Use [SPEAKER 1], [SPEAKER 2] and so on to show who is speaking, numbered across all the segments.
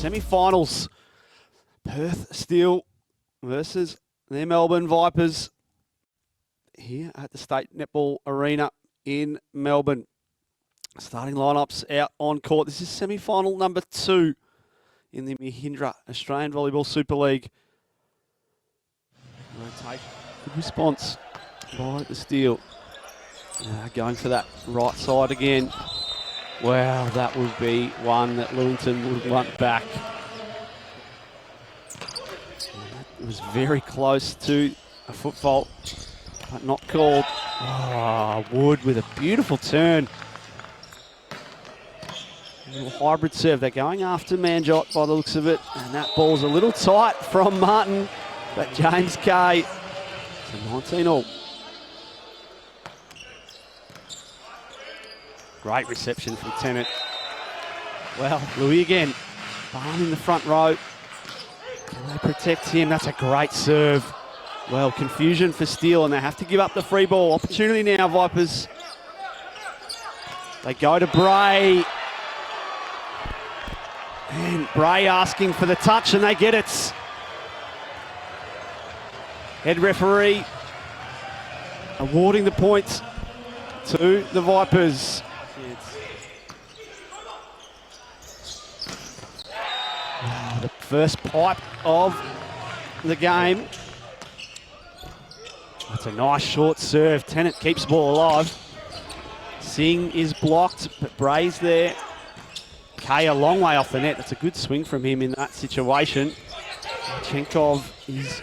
[SPEAKER 1] semi-finals. Perth Steel versus the Melbourne Vipers here at the State Netball Arena in Melbourne. Starting lineups out on court. This is semi-final number 2 in the Mahindra Australian Volleyball Super League. Rotate. Good response by the Steel. Going for that right side again. Wow, that would be one that Lewington would want back. It was very close to a foot fault, but not called. Oh, Wood with a beautiful turn. A little hybrid serve. They're going after Manjot by the looks of it, and that ball's a little tight from Martin, but James Kay to 19-all. Great reception from Tennant. Well, Louis again. Barn in the front row. Can they protect him? That's a great serve. Well, confusion for Steel, and they have to give up the free ball. Opportunity now, Vipers. They go to Bray. And Bray asking for the touch, and they get it. Head referee awarding the points to the Vipers. The first pipe of the game. That's a nice short serve. Tennant keeps the ball alive. Singh is blocked, but Bray's there. Kay a long way off the net. That's a good swing from him in that situation. Chenkov is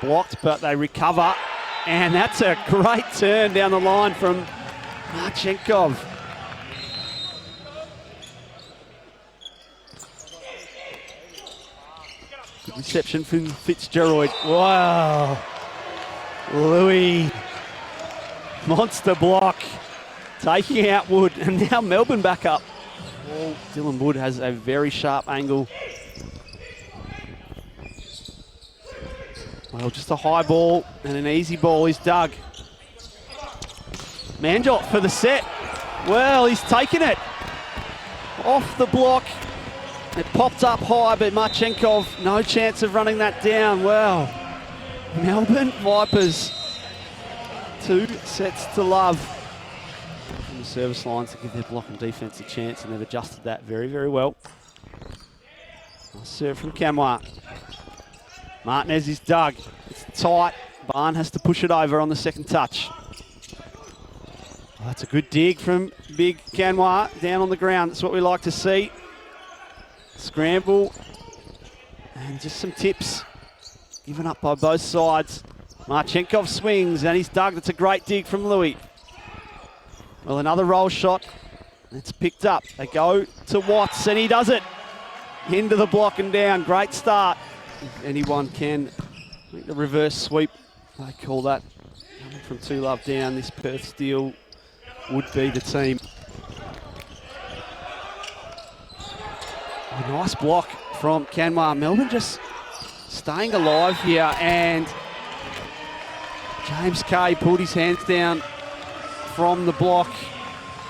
[SPEAKER 1] blocked, but they recover. And that's a great turn down the line from Marchenkov. Good reception from Fitzgerald. Wow. Louis. Monster block. Taking out Wood. And now Melbourne back up. Oh, Dylan Wood has a very sharp angle. Well, just a high ball and an easy ball is dug. Manjot for the set. Well, he's taken it. Off the block. It popped up high, but Marchenkov, no chance of running that down. Well, Melbourne Vipers, 2 sets to love. From the service lines to give their block and defence a chance, and they've adjusted that very, very well. Nice serve from Camois. Martinez is dug. It's tight. Barn has to push it over on the second touch. Oh, that's a good dig from big Camois down on the ground. That's what we like to see. Scramble. And just some tips given up by both sides. Marchenkov swings and he's dug. That's a great dig from Louis. Well, another roll shot. It's picked up. They go to Watts and he does it. Into the block and down. Great start. If anyone can make the reverse sweep, they call that. Coming from 2 love down, this Perth Steel would be the team. A nice block from Canmar. Melbourne just staying alive here, and James Kay pulled his hands down from the block.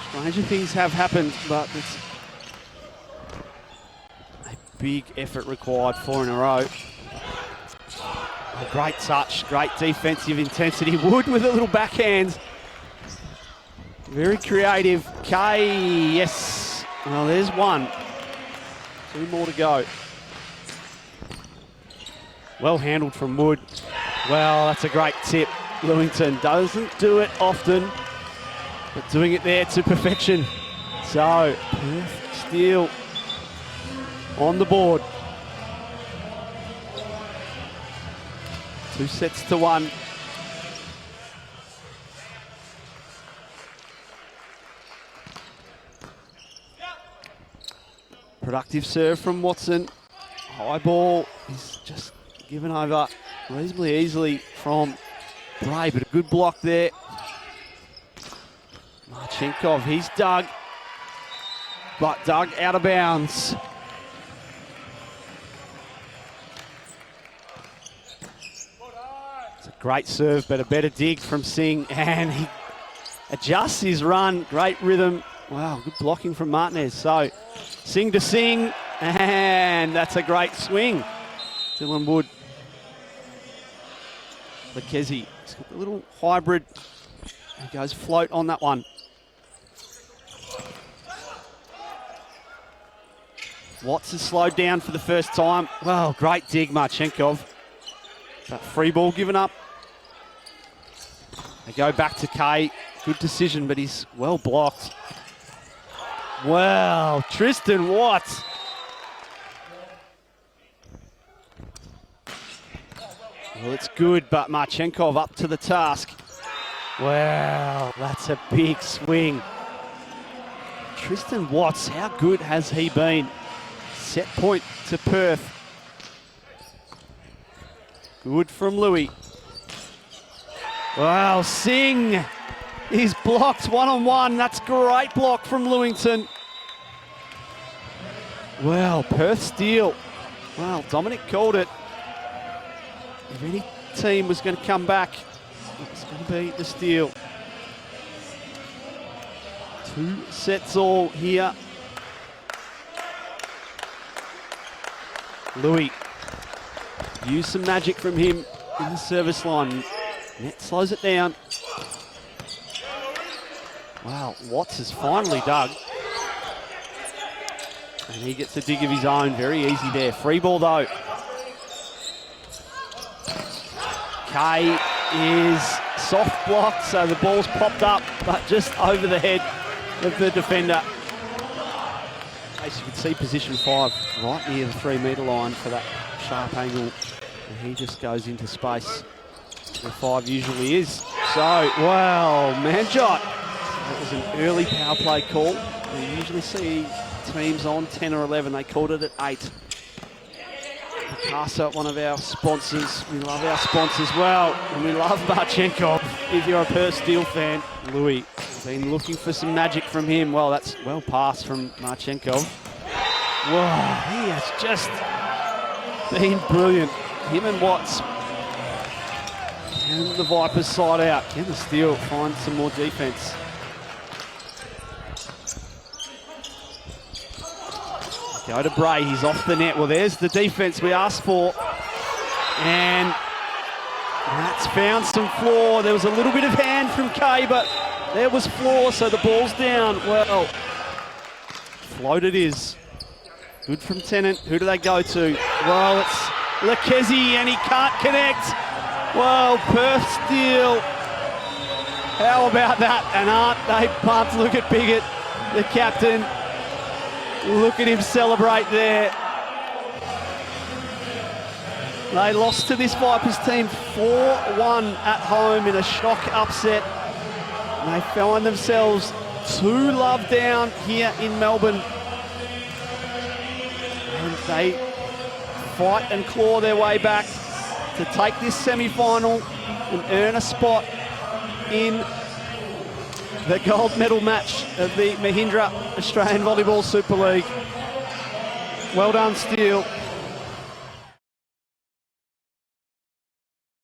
[SPEAKER 1] Stranger things have happened, but it's a big effort required, 4 in a row. A great touch, great defensive intensity. Wood with a little backhand. Very creative. Kay, yes. Well, there's one. 2 more to go. Well handled from Wood. Well, that's a great tip. Lewington doesn't do it often, but doing it there to perfection. So, Perth Steel on the board. 2 sets to 1. Productive serve from Watson. High ball is just given over reasonably easily from Bray, but a good block there. Marchenkov, he's dug, but dug out of bounds. It's a great serve, but a better dig from Singh, and he adjusts his run. Great rhythm. Wow, good blocking from Martinez. So, Singh to Singh. And that's a great swing. Dylan Wood. Lakezi, he's got a little hybrid. He goes float on that one. Watts has slowed down for the first time. Well, great dig, Marchenkov. That free ball given up. They go back to Kay. Good decision, but he's well blocked. Wow, Tristan Watts. Well, it's good, but Marchenkov up to the task. Wow, that's a big swing. Tristan Watts, how good has he been? Set point to Perth. Good from Louis. Wow, Singh. He's blocked one-on-one. That's great block from Lewington. Well, Perth Steel. Well, Dominic called it. If any team was going to come back, it's going to be the Steel. 2 sets all here. Louis, use some magic from him in the service line. Net slows it down. Wow, Watts has finally dug. And he gets a dig of his own. Very easy there. Free ball though. Kay is soft blocked, so the ball's popped up, but just over the head of the defender. As you can see, position 5 right near the 3-metre line for that sharp angle. And he just goes into space where 5 usually is. So, wow, Manjot. That was an early power play call. We usually see teams on 10 or 11. They called it at 8. Picasso, one of our sponsors. We love our sponsors well, and we love Marchenkov. If you're a Perth Steel fan, Louis, been looking for some magic from him. Well, that's well passed from Marchenkov. Whoa, he has just been brilliant. Him and Watts. Can the Vipers side out? Can the Steel find some more defence? Go to Bray, he's off the net. Well, there's the defence we asked for. And that's found some floor. There was a little bit of hand from Kay, but there was floor, so the ball's down. Well, float it is. Good from Tennant. Who do they go to? Well, it's Lakezi, and he can't connect. Well, Perth Steel. How about that? And aren't they pumped? Look at Biggett, the captain. Look at him celebrate there. They lost to this Vipers team 4-1 at home in a shock upset. And they find themselves 2 love down here in Melbourne. And they fight and claw their way back to take this semi-final and earn a spot in the gold medal match of the Mahindra Australian Volleyball Super League. Well done, Steel.